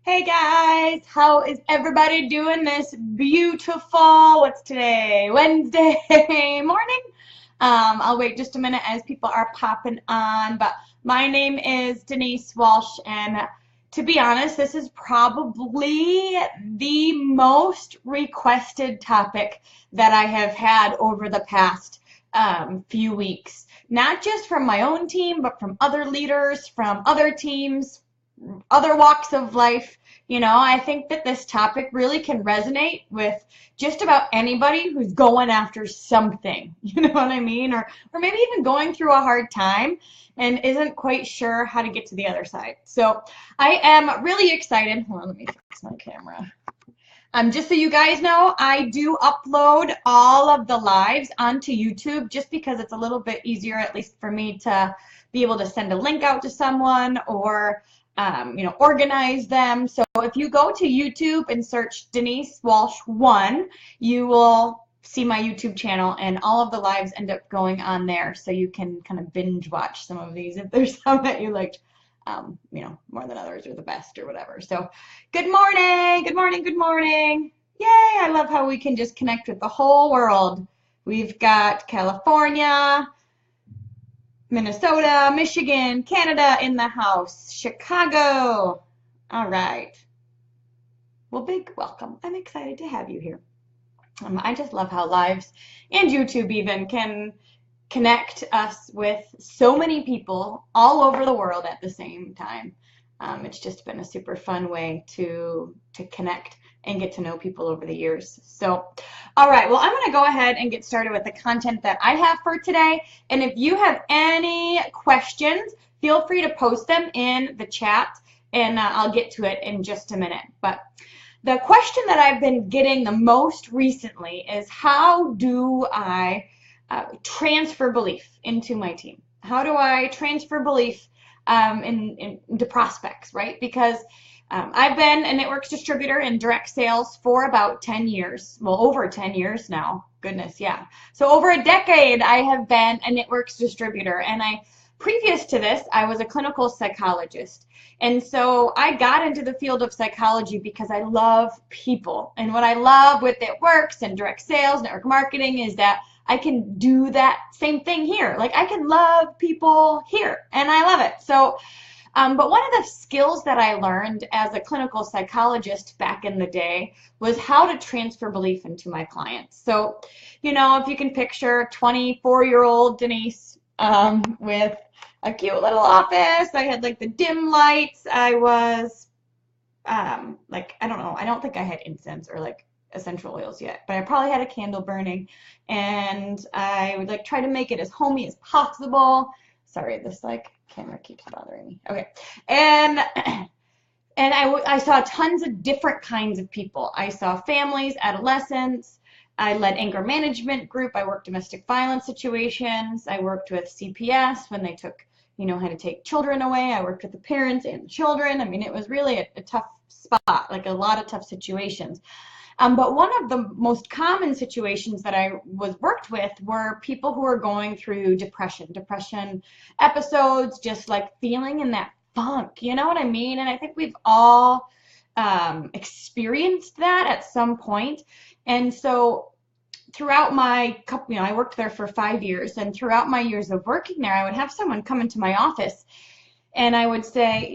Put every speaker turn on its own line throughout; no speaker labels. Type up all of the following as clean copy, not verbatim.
Hey guys, how is everybody doing this beautiful, what's today, Wednesday morning? I'll wait just a minute as people are popping on, but my name is Denise Walsh, and to be honest, this is probably the most requested topic that I have had over the past few weeks. Not just from my own team, but from other leaders, from other teams, other walks of life. I think that this topic really can resonate with just about anybody who's going after something, you know what I mean? Or maybe even going through a hard time and isn't quite sure how to get to the other side. So I am really excited. Hold on, let me fix my camera. Just so you guys know, I do upload all of the lives onto YouTube just because it's a little bit easier, at least for me, to be able to send a link out to someone or organize them. So if you go to YouTube and search Denise Walsh 1, you will see my YouTube channel, and all of the lives end up going on there, so you can kind of binge watch some of these if there's some that you liked, more than others or the best or whatever. So good morning, good morning, good morning. Yay, I love how we can just connect with the whole world. We've got California, Minnesota, Michigan, Canada in the house, Chicago. All right. Well, big welcome. I'm excited to have you here. I just love how lives and YouTube even can connect us with so many people all over the world at the same time. It's just been a super fun way to connect and get to know people over the years. So, all right, well, I'm going to go ahead and get started with the content that I have for today. And if you have any questions, feel free to post them in the chat, and I'll get to it in just a minute. But the question that I've been getting the most recently is, how do I transfer belief into my team? How do I transfer belief into prospects, right? Because I've been a networks distributor in direct sales for about 10 years. Well, over 10 years now. Goodness, yeah. So over a decade, I have been a networks distributor. And previous to this, I was a clinical psychologist. And so I got into the field of psychology because I love people. And what I love with networks and direct sales, network marketing, is that I can do that same thing here. Like, I can love people here, and I love it. So, but one of the skills that I learned as a clinical psychologist back in the day was how to transfer belief into my clients. So, if you can picture 24-year-old Denise with a cute little office. I had like the dim lights. I was I don't know. I don't think I had incense or like essential oils yet, but I probably had a candle burning, and I would like try to make it as homey as possible. Sorry, this like camera keeps bothering me. Okay, and I saw tons of different kinds of people. I saw families, adolescents. I led anger management group. I worked domestic violence situations. I worked with CPS when they took, had to take children away. I worked with the parents and the children. I mean, it was really a tough spot, like a lot of tough situations. But one of the most common situations that I was worked with were people who were going through depression episodes, just like feeling in that funk, you know what I mean? And I think we've all experienced that at some point. And so throughout my couple, I worked there for 5 years, and throughout my years of working there, I would have someone come into my office, and I would say,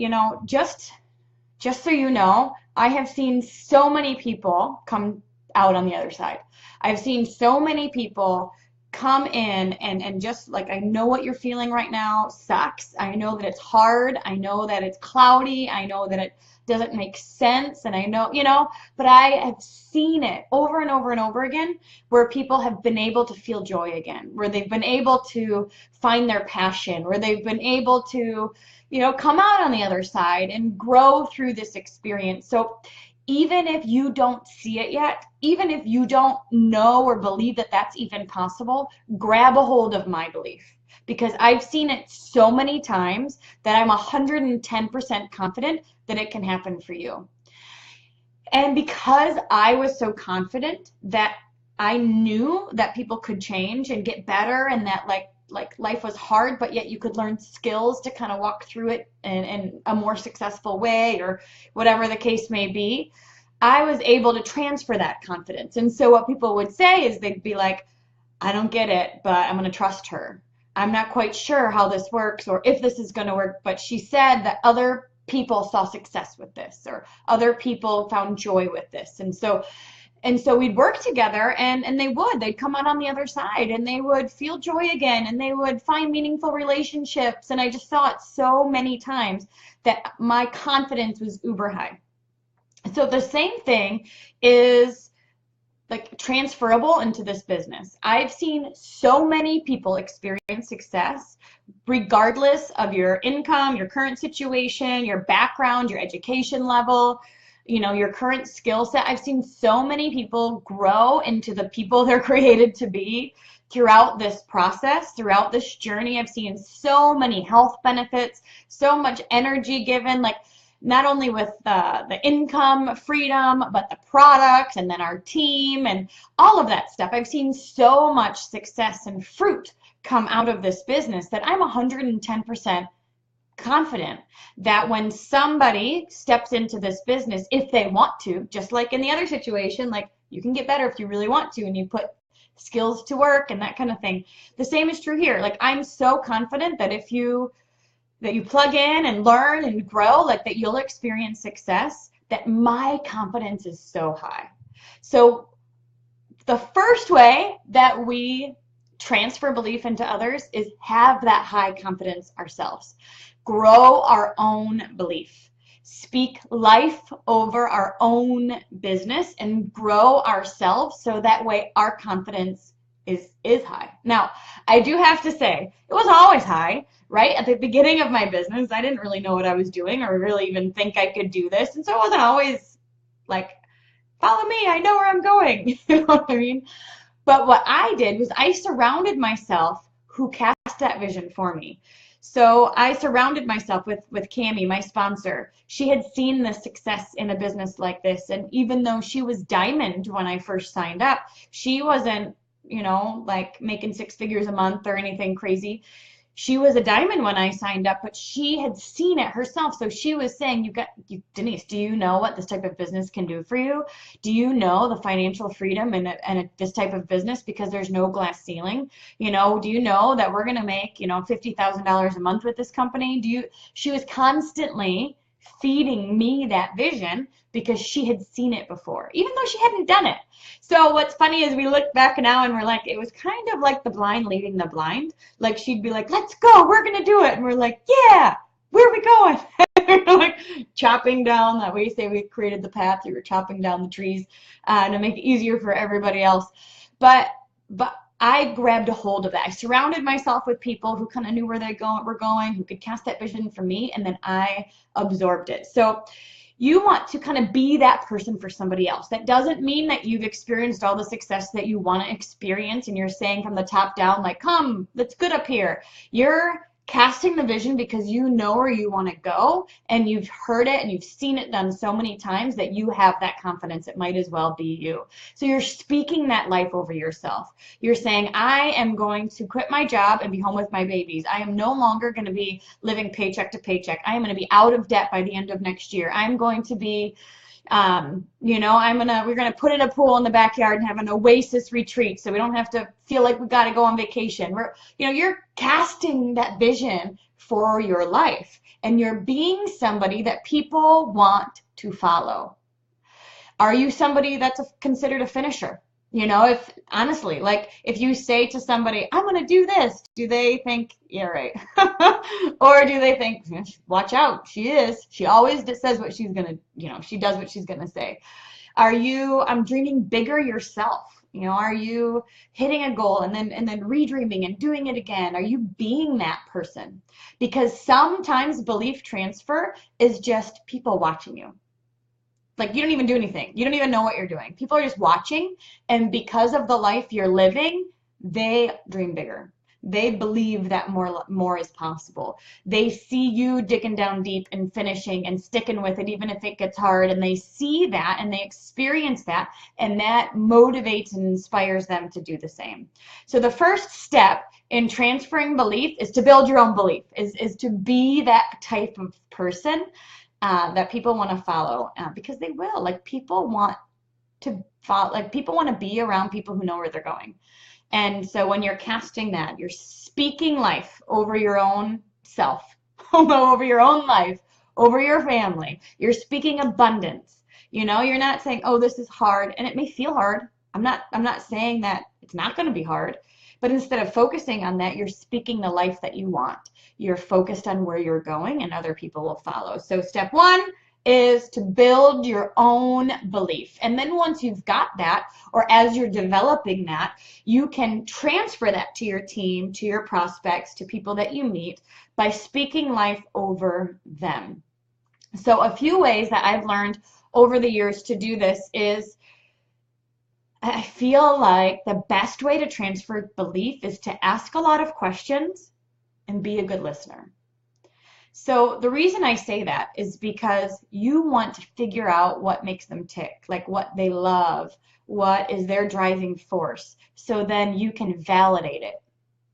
just so you know, I have seen so many people come out on the other side. I've seen so many people come in and just like, I know what you're feeling right now sucks. I know that it's hard. I know that it's cloudy. I know that it doesn't make sense. And I know, but I have seen it over and over and over again where people have been able to feel joy again, where they've been able to find their passion, where they've been able to come out on the other side and grow through this experience. So even if you don't see it yet, even if you don't know or believe that that's even possible, grab a hold of my belief, because I've seen it so many times that I'm 110% confident that it can happen for you. And because I was so confident that I knew that people could change and get better, and that like like life was hard, but yet you could learn skills to kind of walk through it in a more successful way, or whatever the case may be, I was able to transfer that confidence. And so what people would say is they'd be like, I don't get it, but I'm going to trust her. I'm not quite sure how this works or if this is going to work, but she said that other people saw success with this, or other people found joy with this. And so we'd work together, and they'd come out on the other side, and they would feel joy again, and they would find meaningful relationships. And I just saw it so many times that my confidence was uber high. So the same thing is like transferable into this business. I've seen so many people experience success regardless of your income, your current situation, your background, your education level, your current skill set. I've seen so many people grow into the people they're created to be throughout this process, throughout this journey. I've seen so many health benefits, so much energy given, like not only with the income freedom, but the products, and then our team and all of that stuff. I've seen so much success and fruit come out of this business that I'm 110% confident that when somebody steps into this business, if they want to, just like in the other situation, like you can get better if you really want to, and you put skills to work and that kind of thing. The same is true here. Like I'm so confident that if you plug in and learn and grow, like that you'll experience success, that my confidence is so high. So the first way that we transfer belief into others is have that high confidence ourselves. Grow our own belief. Speak life over our own business and grow ourselves so that way our confidence is high. Now, I do have to say, it wasn't always high, right? At the beginning of my business, I didn't really know what I was doing or really even think I could do this. And so it wasn't always like, follow me, I know where I'm going. You know what I mean? But what I did was I surrounded myself who cast that vision for me. So I surrounded myself with Cami, my sponsor. She had seen the success in a business like this. And even though she was diamond when I first signed up, she wasn't, like making 6 figures a month or anything crazy. She was a diamond when I signed up, but she had seen it herself. So she was saying, Denise, do you know what this type of business can do for you? Do you know the financial freedom in this type of business, because there's no glass ceiling? Do you know that we're going to make, $50,000 a month with this company? She was constantly feeding me that vision because she had seen it before, even though she hadn't done it. So what's funny is we look back now and we're like, it was kind of like the blind leading the blind. Like she'd be like, let's go, we're going to do it. And we're like, yeah, where are we going? We're like chopping down, that we say we created the path, we were chopping down the trees to make it easier for everybody else. But I grabbed a hold of that. I surrounded myself with people who kind of knew where were going, who could cast that vision for me, and then I absorbed it. So you want to kind of be that person for somebody else. That doesn't mean that you've experienced all the success that you want to experience and you're saying from the top down, like, come, let's good up here. You're casting the vision because you know where you want to go, and you've heard it and you've seen it done so many times that you have that confidence. It might as well be you. So you're speaking that life over yourself. You're saying, I am going to quit my job and be home with my babies. I am no longer going to be living paycheck to paycheck. I am going to be out of debt by the end of next year. I'm going to be we're gonna put in a pool in the backyard and have an oasis retreat so we don't have to feel like we got to go on vacation. You're casting that vision for your life, and you're being somebody that people want to follow. Are you somebody that's considered a finisher? If honestly, like if you say to somebody, I'm going to do this, do they think, yeah, right? Or do they think, watch out, she always says what she's going to, she does what she's going to say. Are you, dreaming bigger yourself? Are you hitting a goal and then redreaming and doing it again? Are you being that person? Because sometimes belief transfer is just people watching you. Like you don't even do anything. You don't even know what you're doing. People are just watching, and because of the life you're living, they dream bigger. They believe that more is possible. They see you digging down deep and finishing and sticking with it even if it gets hard, and they see that and they experience that, and that motivates and inspires them to do the same. So the first step in transferring belief is to build your own belief, is to be that type of person that people want to follow, because they will. Like, people want to follow, like, people want to be around people who know where they're going. And so when you're casting that, you're speaking life over your own self, over your own life, over your family. You're speaking abundance. You know, you're not saying, "Oh, this is hard," and it may feel hard. I'm not saying that it's not going to be hard, but instead of focusing on that, you're speaking the life that you want. You're focused on where you're going, and other people will follow. So step one is to build your own belief. And then once you've got that, or as you're developing that, you can transfer that to your team, to your prospects, to people that you meet by speaking life over them. So a few ways that I've learned over the years to do this is, I feel like the best way to transfer belief is to ask a lot of questions and be a good listener. So the reason I say that is because you want to figure out what makes them tick, like what they love, what is their driving force. So then you can validate it.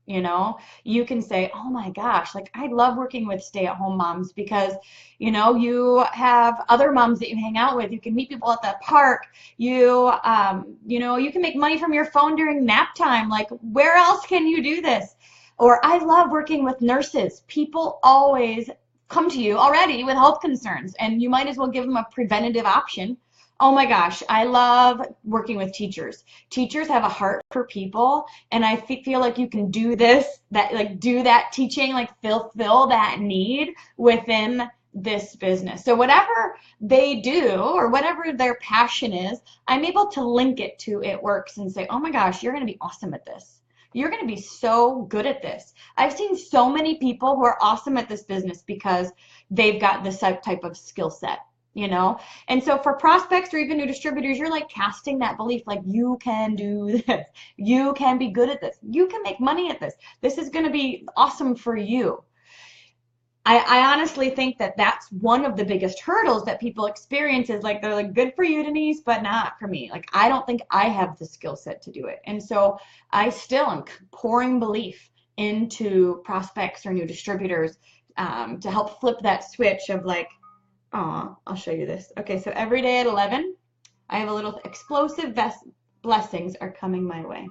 You know, you can say, "Oh my gosh, like, I love working with stay-at-home moms because, you have other moms that you hang out with. You can meet people at the park. You can make money from your phone during nap time. Like, where else can you do this?" Or, "I love working with nurses. People always come to you already with health concerns, and you might as well give them a preventative option." Oh my gosh, I love working with teachers. Teachers have a heart for people, and I feel like you can do do that teaching, like fulfill that need within this business. So whatever they do or whatever their passion is, I'm able to link it to It Works and say, "Oh my gosh, you're going to be awesome at this. You're going to be so good at this." I've seen so many people who are awesome at this business because they've got this type of skill set. And so for prospects or even new distributors, you're like casting that belief, like, you can do this, you can be good at this, you can make money at this, this is going to be awesome for you. I honestly think that that's one of the biggest hurdles that people experience, is like, they're like, "Good for you, Denise, but not for me. Like, I don't think I have the skill set to do it." And so I still am pouring belief into prospects or new distributors, to help flip that switch of like, I'll show you this. Okay, so every day at 11, I have a little explosive blessings are coming my way.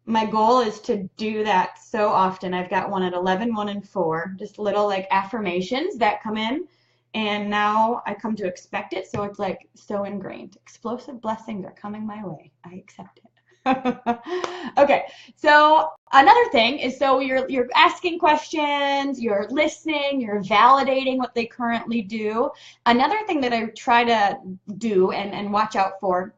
My goal is to do that so often. I've got one at 11, 1, and 4, just little like affirmations that come in, and now I come to expect it, so it's like so ingrained. Explosive blessings are coming my way. I accept it. Okay, so another thing is, so you're asking questions, you're listening, you're validating what they currently do. Another thing that I try to do and watch out for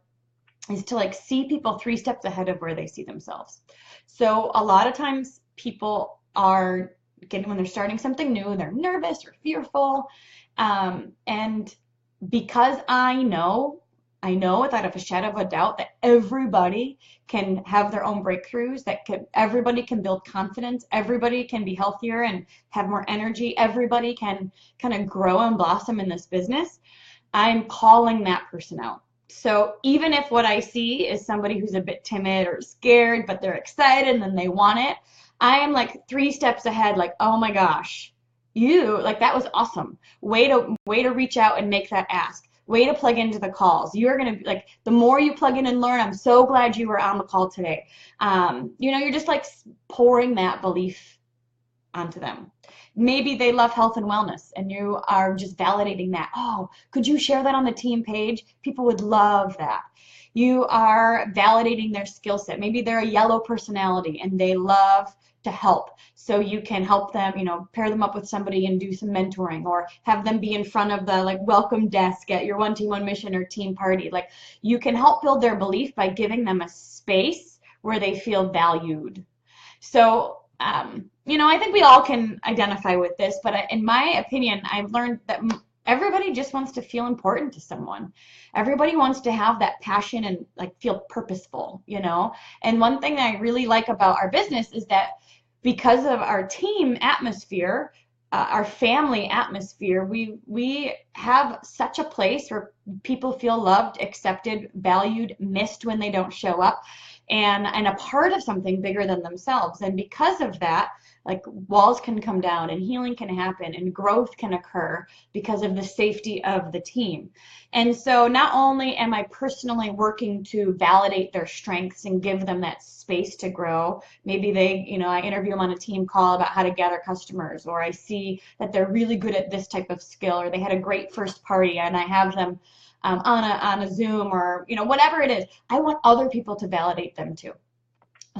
is to like see people 3 steps ahead of where they see themselves. So a lot of times people are when they're starting something new, they're nervous or fearful, and because I know without a shadow of a doubt that everybody can have their own breakthroughs, everybody can build confidence, everybody can be healthier and have more energy, everybody can kind of grow and blossom in this business, I'm calling that person out. So even if what I see is somebody who's a bit timid or scared, but they're excited and then they want it, I am like 3 steps ahead, like, "Oh my gosh, that was awesome. Way to reach out and make that ask. Way to plug into the calls. You're going to be like, the more you plug in and learn, I'm so glad you were on the call today." You're just like pouring that belief onto them. Maybe they love health and wellness, and you are just validating that. "Oh, could you share that on the team page? People would love that." You are validating their skill set. Maybe they're a yellow personality and they love to help. So you can help them, pair them up with somebody and do some mentoring, or have them be in front of the like welcome desk at your One Team One Mission or team party. Like, you can help build their belief by giving them a space where they feel valued. So, I think we all can identify with this, but in my opinion, I've learned that everybody just wants to feel important to someone. Everybody wants to have that passion and like feel purposeful, And one thing that I really like about our business is that because of our team atmosphere, our family atmosphere, we have such a place where people feel loved, accepted, valued, missed when they don't show up. and a part of something bigger than themselves. And because of that, like walls can come down and healing can happen and growth can occur because of the safety of the team. And so not only am I personally working to validate their strengths and give them that space to grow, maybe they, I interview them on a team call about how to gather customers, or I see that they're really good at this type of skill, or they had a great first party and I have them on a Zoom, or whatever it is. I want other people to validate them too.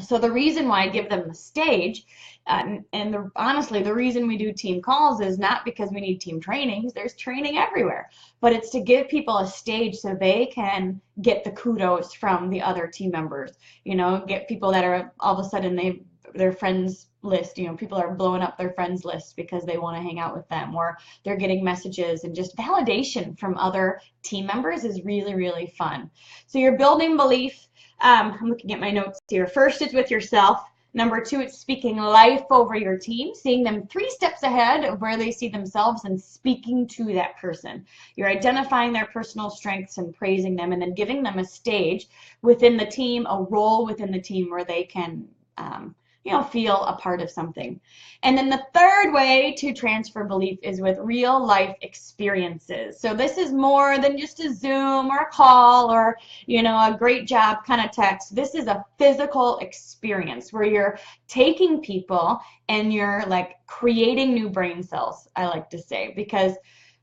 So the reason why I give them the stage, honestly, the reason we do team calls is not because we need team trainings. There's training everywhere, but it's to give people a stage so they can get the kudos from the other team members. Get people that are all of a sudden their friends list, people are blowing up their friends list because they want to hang out with them, or they're getting messages, and just validation from other team members is really, really fun. So you're building belief. I'm looking at my notes here. First, it's with yourself. Number 2, it's speaking life over your team, seeing them 3 steps ahead of where they see themselves and speaking to that person. You're identifying their personal strengths and praising them, and then giving them a stage within the team, a role within the team where they can feel a part of something. And then the third way to transfer belief is with real life experiences. So this is more than just a Zoom or a call or, a great job kind of text. This is a physical experience where you're taking people and you're like creating new brain cells, I like to say, because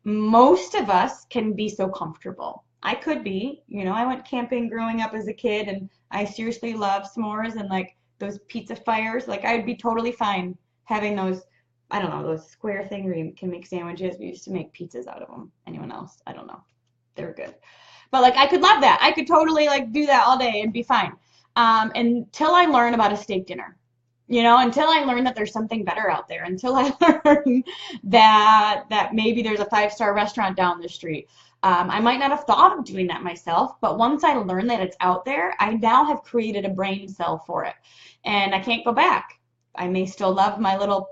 most of us can be so comfortable. I could be, I went camping growing up as a kid, and I seriously love s'mores and like those pizza fires. Like I'd be totally fine having those, I don't know, those square thing where you can make sandwiches. We used to make pizzas out of them. Anyone else? I don't know. They're good. But like I could love that. I could totally like do that all day and be fine. Until I learn about a steak dinner. Until I learn that there's something better out there, until I learn that maybe there's a 5-star restaurant down the street. I might not have thought of doing that myself, but once I learn that it's out there, I now have created a brain cell for it, and I can't go back. I may still love my little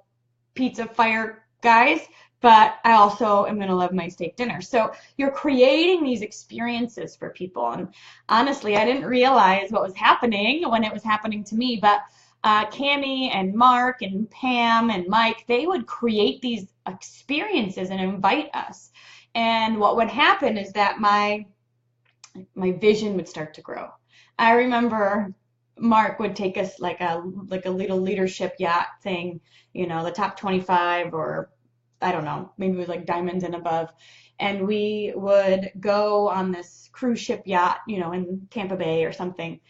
pizza fire guys, but I also am going to love my steak dinner. So you're creating these experiences for people. And honestly, I didn't realize what was happening when it was happening to me, but Cami and Mark and Pam and Mike, they would create these experiences and invite us. And what would happen is that my vision would start to grow. I remember Mark would take us like a little leadership yacht thing, the top 25, or I don't know, maybe it was like diamonds and above. And we would go on this cruise ship yacht, in Tampa Bay or something.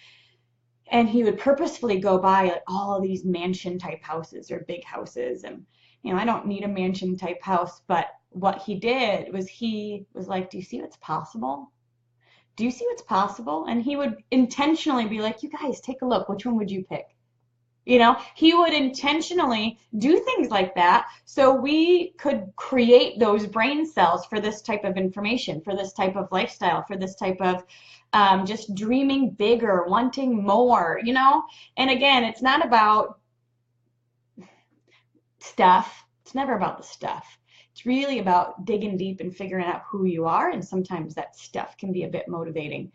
And he would purposefully go by like all of these mansion type houses or big houses. And, I don't need a mansion type house, but what he did was he was like, do you see what's possible? Do you see what's possible? And he would intentionally be like, you guys, take a look. Which one would you pick? He would intentionally do things like that so we could create those brain cells for this type of information, for this type of lifestyle, for this type of just dreaming bigger, wanting more, And again, it's not about stuff. It's never about the stuff. It's really about digging deep and figuring out who you are, and sometimes that stuff can be a bit motivating.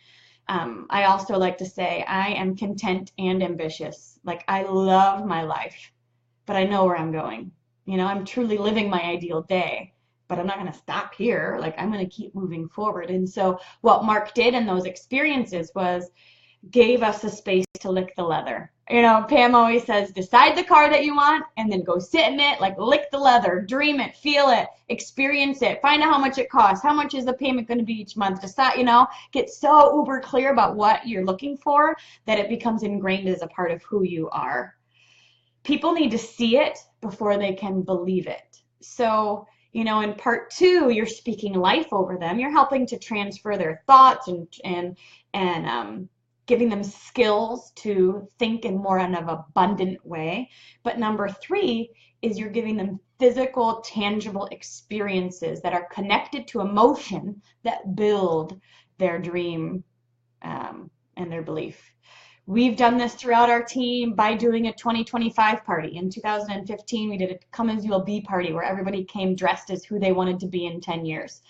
I also like to say I am content and ambitious. Like I love my life, but I know where I'm going. I'm truly living my ideal day, but I'm not going to stop here. Like I'm going to keep moving forward. And so what Mark did in those experiences was gave us a space to lick the leather. Pam always says, decide the car that you want and then go sit in it, like lick the leather, dream it, feel it, experience it, find out how much it costs, how much is the payment going to be each month, decide, get so uber clear about what you're looking for that it becomes ingrained as a part of who you are. People need to see it before they can believe it. So, in part 2, you're speaking life over them. You're helping to transfer their thoughts and giving them skills to think in more in an abundant way. But number 3 is you're giving them physical, tangible experiences that are connected to emotion that build their dream and their belief. We've done this throughout our team by doing a 2025 party. In 2015, we did a Come As You'll Be party where everybody came dressed as who they wanted to be in 10 years.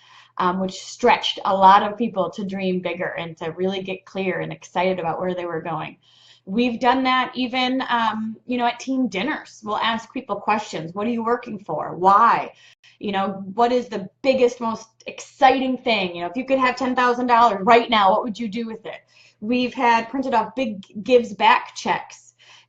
Which stretched a lot of people to dream bigger and to really get clear and excited about where they were going. We've done that even, at team dinners. We'll ask people questions. What are you working for? Why? What is the biggest, most exciting thing? If you could have $10,000 right now, what would you do with it? We've had printed off big gives back checks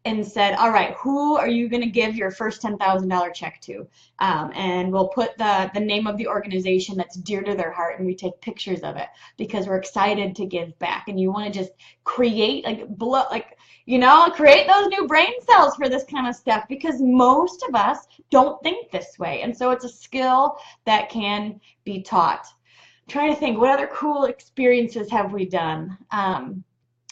and said, all right, who are you going to give your first $10,000 check to? And we'll put the name of the organization that's dear to their heart, and we take pictures of it because we're excited to give back. And you want to just create, create those new brain cells for this kind of stuff, because most of us don't think this way. And so it's a skill that can be taught. I'm trying to think, what other cool experiences have we done?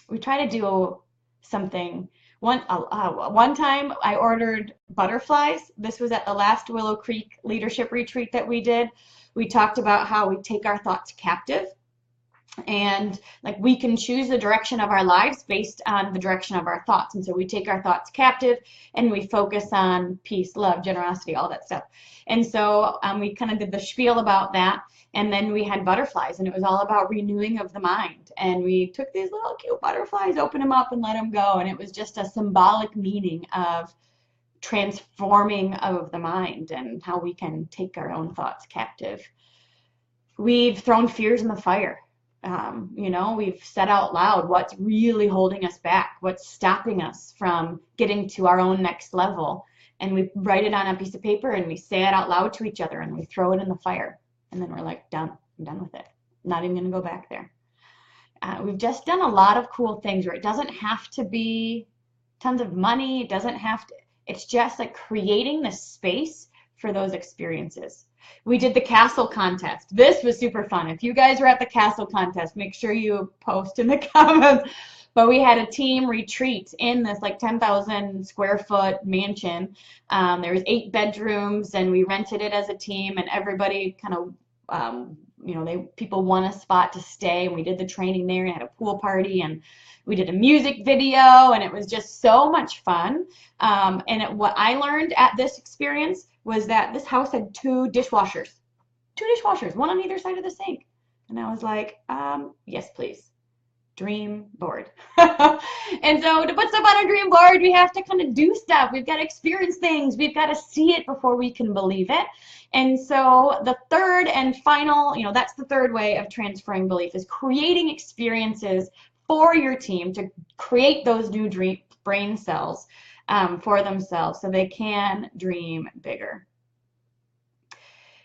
We try to do something. One time I ordered butterflies. This was at the last Willow Creek leadership retreat that we did. We talked about how we take our thoughts captive, and like we can choose the direction of our lives based on the direction of our thoughts. And so we take our thoughts captive and we focus on peace, love, generosity, all that stuff. And so we kind of did the spiel about that. And then we had butterflies, and it was all about renewing of the mind. And we took these little cute butterflies, opened them up, and let them go. And it was just a symbolic meaning of transforming of the mind and how we can take our own thoughts captive. We've thrown fears in the fire. We've said out loud what's really holding us back, what's stopping us from getting to our own next level. And we write it on a piece of paper and we say it out loud to each other and we throw it in the fire. And then we're like, done. I'm done with it. I'm not even going to go back there. We've just done a lot of cool things where it doesn't have to be tons of money. It doesn't have to, it's just like creating the space for those experiences. We did the castle contest. This was super fun. If you guys were at the castle contest, make sure you post in the comments. But we had a team retreat in this like 10,000 square foot mansion. There was 8 bedrooms, and we rented it as a team, and everybody kind of, people won a spot to stay, and we did the training there and had a pool party, and we did a music video, and it was just so much fun. What I learned at this experience was that this house had 2 dishwashers, one on either side of the sink. And I was like, yes, please. Dream board. And so to put stuff on a dream board, we have to kind of do stuff. We've got to experience things. We've got to see it before we can believe it. And so the third and final, that's the third way of transferring belief, is creating experiences for your team to create those new brain cells for themselves so they can dream bigger.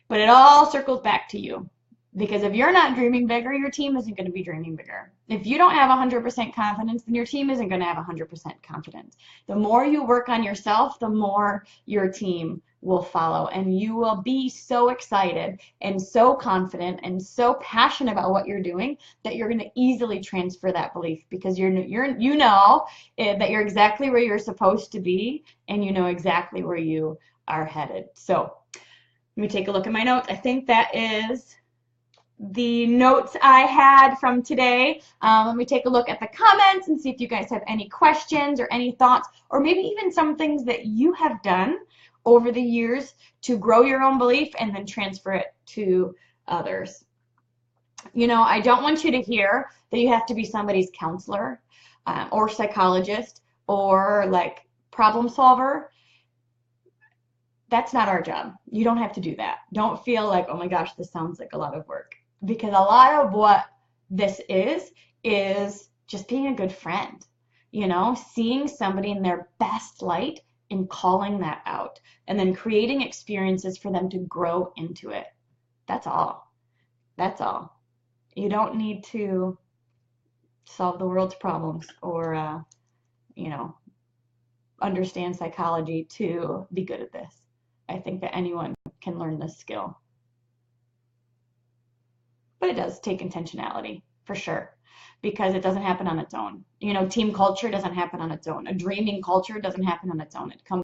But it all circles back to you. Because if you're not dreaming bigger, your team isn't going to be dreaming bigger. If you don't have 100% confidence, then your team isn't going to have 100% confidence. The more you work on yourself, the more your team will follow. And you will be so excited and so confident and so passionate about what you're doing that you're going to easily transfer that belief, because you know that you're exactly where you're supposed to be, and you know exactly where you are headed. So let me take a look at my notes. I think that is the notes I had from today. Let me take a look at the comments and see if you guys have any questions or any thoughts, or maybe even some things that you have done over the years to grow your own belief and then transfer it to others. I don't want you to hear that you have to be somebody's counselor or psychologist or like problem solver. That's not our job. You don't have to do that. Don't feel like, oh my gosh, this sounds like a lot of work. Because a lot of what this is just being a good friend, seeing somebody in their best light and calling that out, and then creating experiences for them to grow into it. That's all. That's all. You don't need to solve the world's problems or, understand psychology to be good at this. I think that anyone can learn this skill. But it does take intentionality, for sure, because it doesn't happen on its own. Team culture doesn't happen on its own. A dreaming culture doesn't happen on its own. It comes